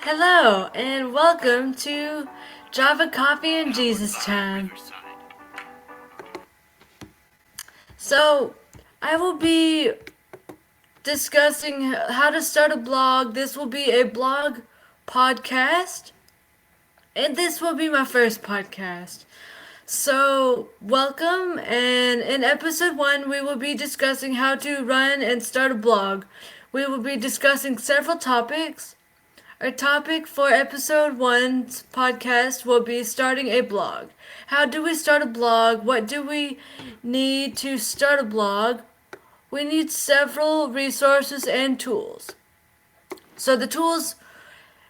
Hello, and welcome to Java Coffee and Jesus Time. So, I will be discussing how to start a blog. This will be a blog podcast, and this will be my first podcast. So, welcome, and in episode 1, we will be discussing how to run and start a blog. We will be discussing several topics. Our topic for episode 1's podcast will be starting a blog. How do we start a blog? What do we need to start a blog? We need several resources and tools. So, the tools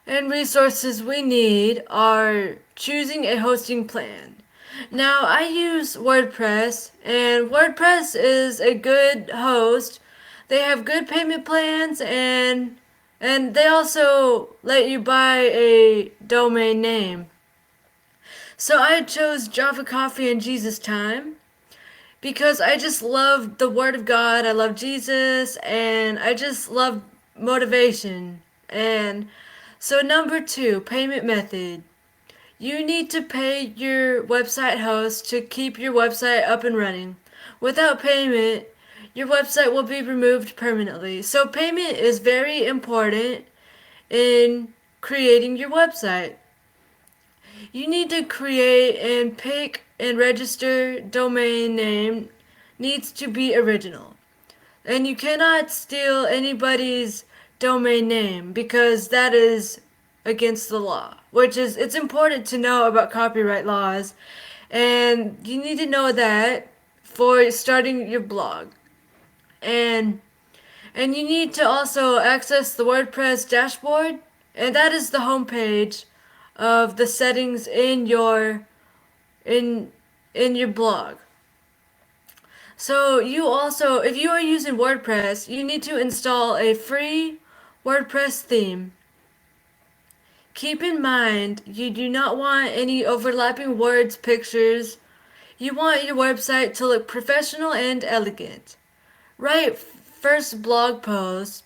and resources we need are choosing a hosting plan. Now, I use WordPress, and WordPress is a good host. They have good payment plans, and they also let you buy a domain name. So I chose Java Coffee and Jesus Time because I just love the Word of God. I love Jesus, and I just love motivation. And so, number 2, payment method. You need to pay your website host to keep your website up and running. Without payment, your website will be removed permanently. So, payment is very important in creating your website. You need to create and pick and register domain name needs to be original. And you cannot steal anybody's domain name because that is against the law, which is it's important to know about copyright laws, and you need to know that for starting your blog. And you need to also access the WordPress dashboard, and that is the home page of the settings in in your blog. So you also, if you are using WordPress, you need to install a free WordPress theme. Keep in mind, you do not want any overlapping words, pictures. You want your website to look professional and elegant. Write first blog post.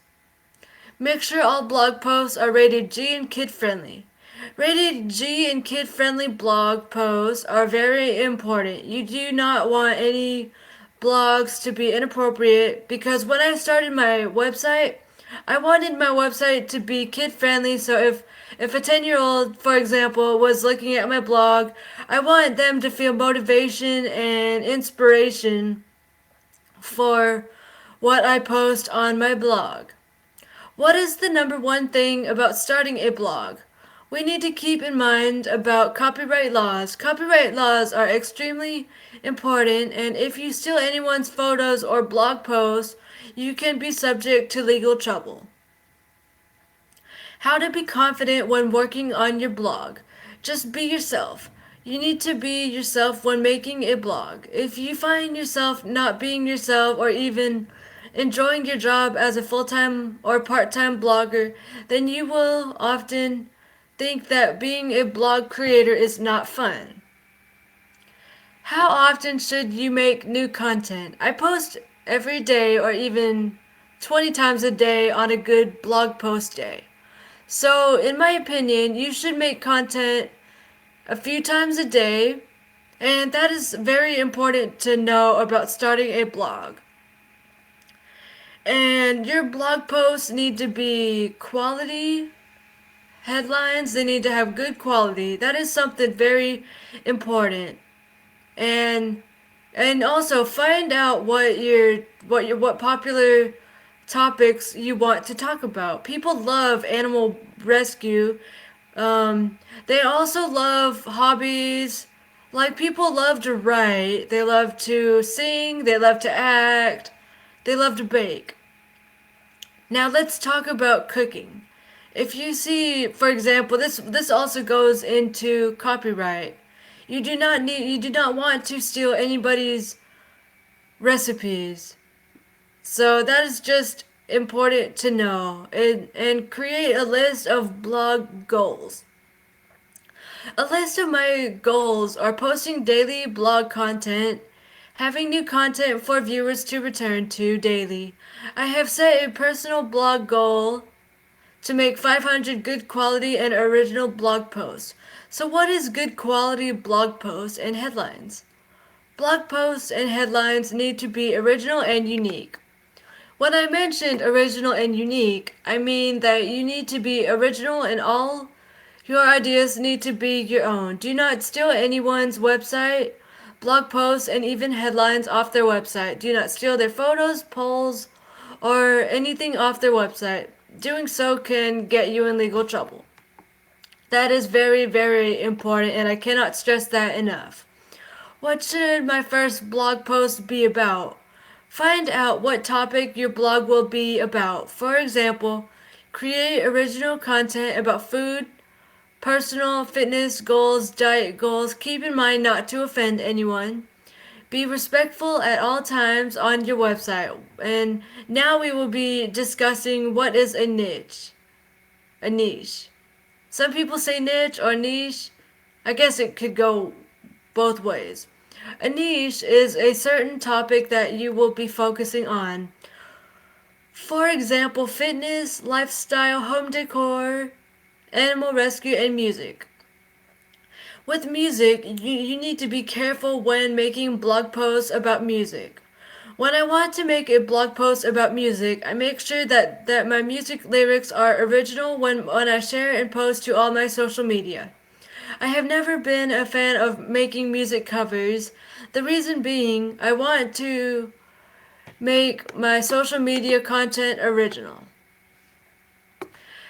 Make sure all blog posts are rated G and kid friendly. Rated G and kid friendly blog posts are very important. You do not want any blogs to be inappropriate because when I started my website, I wanted my website to be kid friendly. So if a 10-year-old, for example, was looking at my blog, I want them to feel motivation and inspiration for what I post on my blog. What is the number one thing about starting a blog? We need to keep in mind about copyright laws. Copyright laws are extremely important, and if you steal anyone's photos or blog posts, you can be subject to legal trouble. How to be confident when working on your blog. Just be yourself. You need to be yourself when making a blog. If you find yourself not being yourself or even enjoying your job as a full-time or part-time blogger, then you will often think that being a blog creator is not fun. How often should you make new content? I post every day or even 20 times a day on a good blog post day. So, in my opinion, you should make content a few times a day, and that is very important to know about starting a blog. And your blog posts need to be quality headlines, they need to have good quality. That is something very important. And also find out what popular topics you want to talk about. People love animal rescue. They also love hobbies. Like people love to write, they love to sing, they love to act, they love to bake. Now let's talk about cooking. If you see, for example, this also goes into copyright. You do not want to steal anybody's recipes. So that is just important to know, and create a list of blog goals. A list of my goals are posting daily blog content, having new content for viewers to return to daily. I have set a personal blog goal to make 500 good quality and original blog posts. So, what is good quality blog posts and headlines? Blog posts and headlines need to be original and unique. When I mentioned original and unique, I mean that you need to be original and all your ideas need to be your own. Do not steal anyone's website, blog posts, and even headlines off their website. Do not steal their photos, polls, or anything off their website. Doing so can get you in legal trouble. That is very, very important, and I cannot stress that enough. What should my first blog post be about? Find out what topic your blog will be about. For example, create original content about food, personal fitness goals, diet goals. Keep in mind not to offend anyone. Be respectful at all times on your website. And now we will be discussing what is a niche. A niche. Some people say niche or niche. I guess it could go both ways. A niche is a certain topic that you will be focusing on. For example, fitness, lifestyle, home decor, animal rescue, and music. With music, you need to be careful when making blog posts about music. When I want to make a blog post about music, I make sure that my music lyrics are original when I share and post to all my social media. I have never been a fan of making music covers. The reason being, I want to make my social media content original.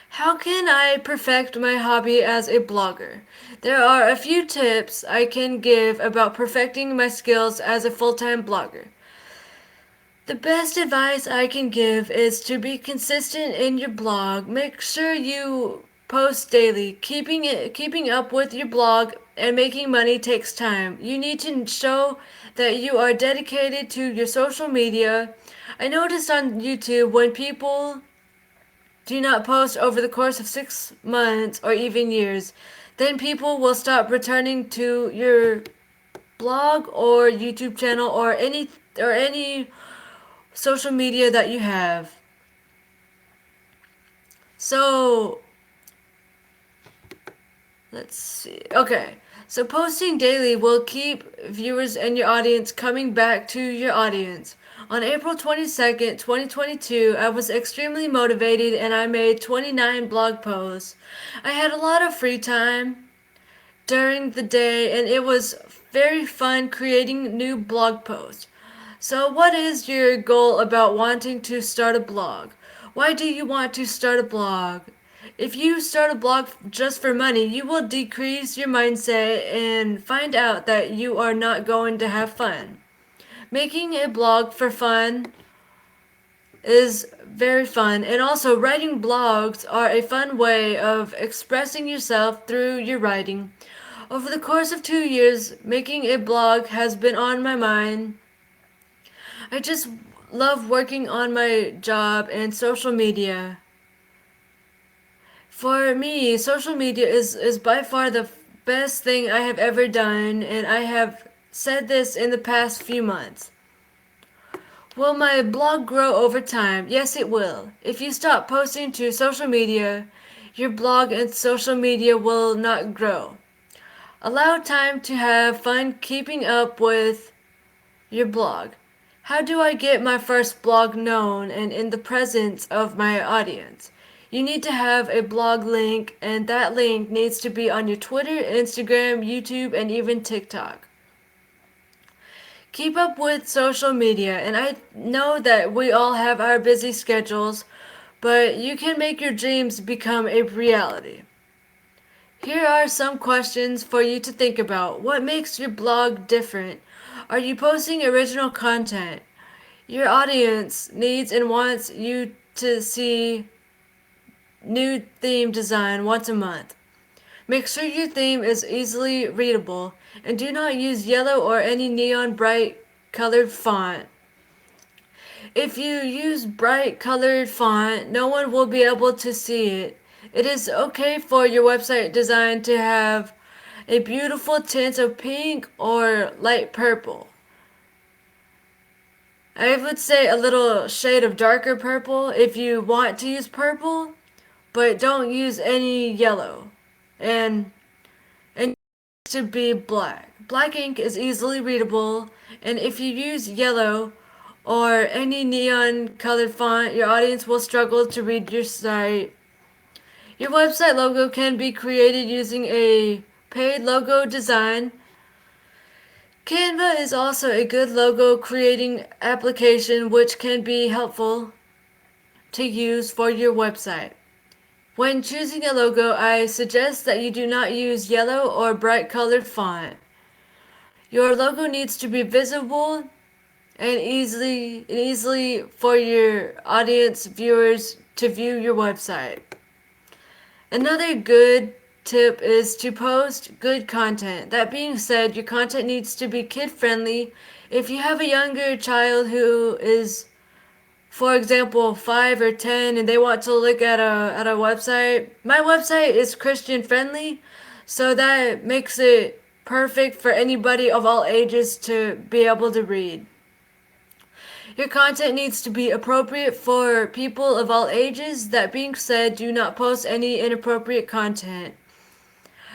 How can I perfect my hobby as a blogger? There are a few tips I can give about perfecting my skills as a full-time blogger. The best advice I can give is to be consistent in your blog. Make sure you post daily. Keeping up with your blog and making money takes time. You need to show that you are dedicated to your social media. I noticed on YouTube when people do not post over the course of 6 months or even years, then people will stop returning to your blog or YouTube channel or any social media that you have. So, let's see. Okay. So posting daily will keep viewers and your audience coming back to your audience. On April 22nd, 2022, I was extremely motivated and I made 29 blog posts. I had a lot of free time during the day and it was very fun creating new blog posts. So, what is your goal about wanting to start a blog? Why do you want to start a blog? If you start a blog just for money, you will decrease your mindset and find out that you are not going to have fun. Making a blog for fun is very fun, and also writing blogs are a fun way of expressing yourself through your writing. Over the course of 2 years, making a blog has been on my mind. I just love working on my job and social media. For me, social media is by far the best thing I have ever done, and I have said this in the past few months. Will my blog grow over time? Yes, it will. If you stop posting to social media, your blog and social media will not grow. Allow time to have fun keeping up with your blog. How do I get my first blog known and in the presence of my audience? You need to have a blog link, and that link needs to be on your Twitter, Instagram, YouTube, and even TikTok. Keep up with social media, and I know that we all have our busy schedules, but you can make your dreams become a reality. Here are some questions for you to think about. What makes your blog different? Are you posting original content? Your audience needs and wants you to see new theme design once a month. Make sure your theme is easily readable and do not use yellow or any neon bright colored font. If you use bright colored font, no one will be able to see it. It is okay for your website design to have a beautiful tint of pink or light purple. I would say a little shade of darker purple if you want to use purple, but don't use any yellow. And to be black. Black ink is easily readable, and if you use yellow or any neon colored font, your audience will struggle to read your site. Your website logo can be created using a paid logo design. Canva is also a good logo creating application which can be helpful to use for your website. When choosing a logo, I suggest that you do not use yellow or bright colored font. Your logo needs to be visible and easily for your audience viewers to view your website. Another good tip is to post good content. That being said, your content needs to be kid friendly. If you have a younger child who is, for example, 5 or 10 and they want to look at a website, my website is Christian friendly, so that makes it perfect for anybody of all ages to be able to read. Your content needs to be appropriate for people of all ages. That being said, do not post any inappropriate content.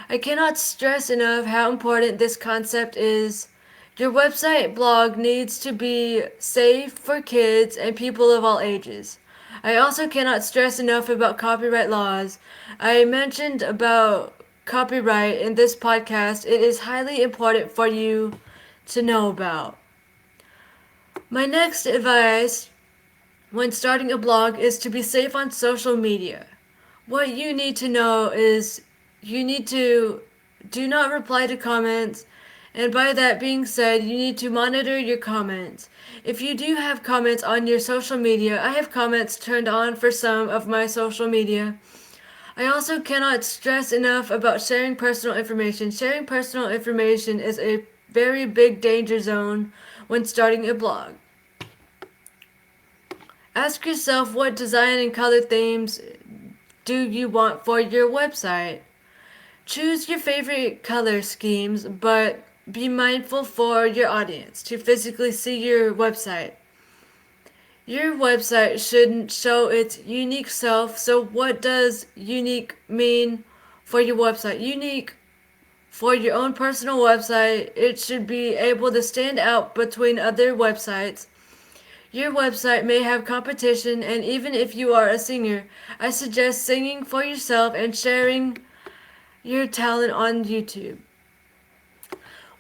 I cannot stress enough how important this concept is. Your website blog needs to be safe for kids and people of all ages. I also cannot stress enough about copyright laws. I mentioned about copyright in this podcast. It is highly important for you to know about. My next advice when starting a blog is to be safe on social media. What you need to know is you need to do not reply to comments, and by that being said, you need to monitor your comments. If you do have comments on your social media, I have comments turned on for some of my social media. I also cannot stress enough about sharing personal information. Sharing personal information is a very big danger zone when starting a blog. Ask yourself what design and color themes do you want for your website. Choose your favorite color schemes, but be mindful for your audience to physically see your website. Your website should show its unique self. So what does unique mean for your website? Unique for your own personal website, it should be able to stand out between other websites. Your website may have competition, and even if you are a singer, I suggest singing for yourself and sharing your talent on YouTube.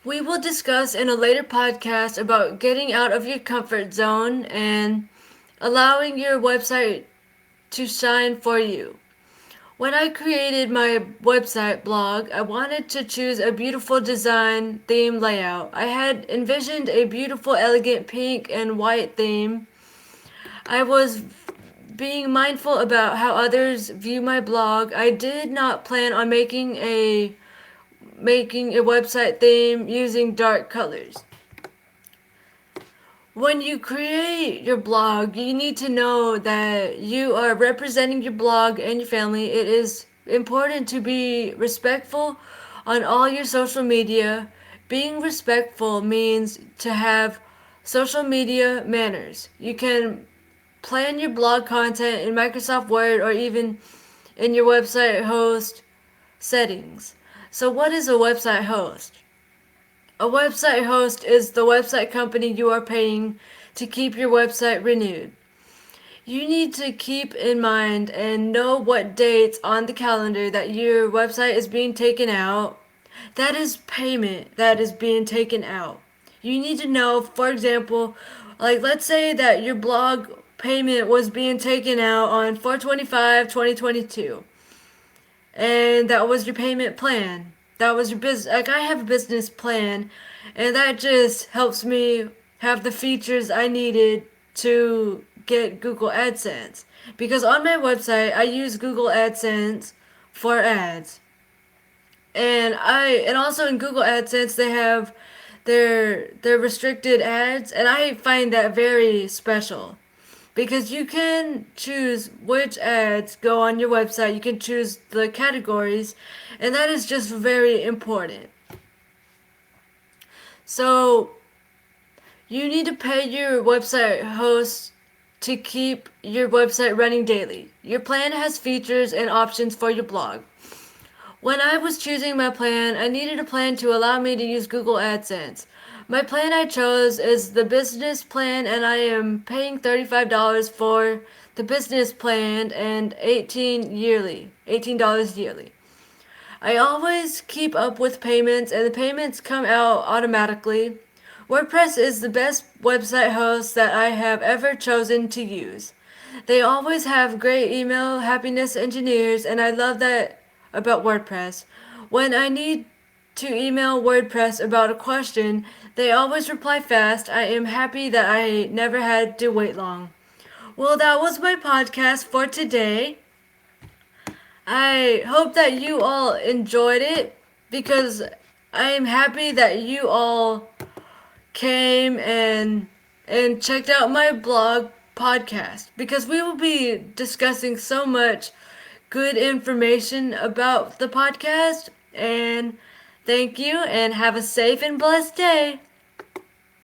We will discuss in a later podcast about getting out of your comfort zone and allowing your website to shine for you. When I created my website blog, I wanted to choose a beautiful design theme layout. I had envisioned a beautiful, elegant pink and white theme. I was being mindful about how others view my blog. I did not plan on making a website theme using dark colors. When you create your blog, you need to know that you are representing your blog and your family. It is important to be respectful on all your social media. Being respectful means to have social media manners. You can plan your blog content in Microsoft Word or even in your website host settings. So, what is a website host? A website host is the website company you are paying to keep your website renewed. You need to keep in mind and know what dates on the calendar that your website is being taken out. That is payment that is being taken out. You need to know, for example, like let's say that your blog payment was being taken out on 4/25/2022, and that was your payment plan. That was your business. Like I have a business plan, and that just helps me have the features I needed to get Google AdSense. Because on my website, I use Google AdSense for ads. And also in Google AdSense they have their restricted ads, and I find that very special because you can choose which ads go on your website. You can choose the categories, and that is just very important. So you need to pay your website host to keep your website running daily. Your plan has features and options for your blog. When I was choosing my plan, I needed a plan to allow me to use Google AdSense. My plan I chose is the business plan, and I am paying $35 for the business plan and $18 yearly. I always keep up with payments, and the payments come out automatically. WordPress is the best website host that I have ever chosen to use. They always have great email happiness engineers, and I love that about WordPress. When I need to email WordPress about a question, they always reply fast. I am happy that I never had to wait long. Well, that was my podcast for today. I hope that you all enjoyed it because I am happy that you all came and checked out my blog podcast because we will be discussing so much good information about the podcast, and thank you and have a safe and blessed day.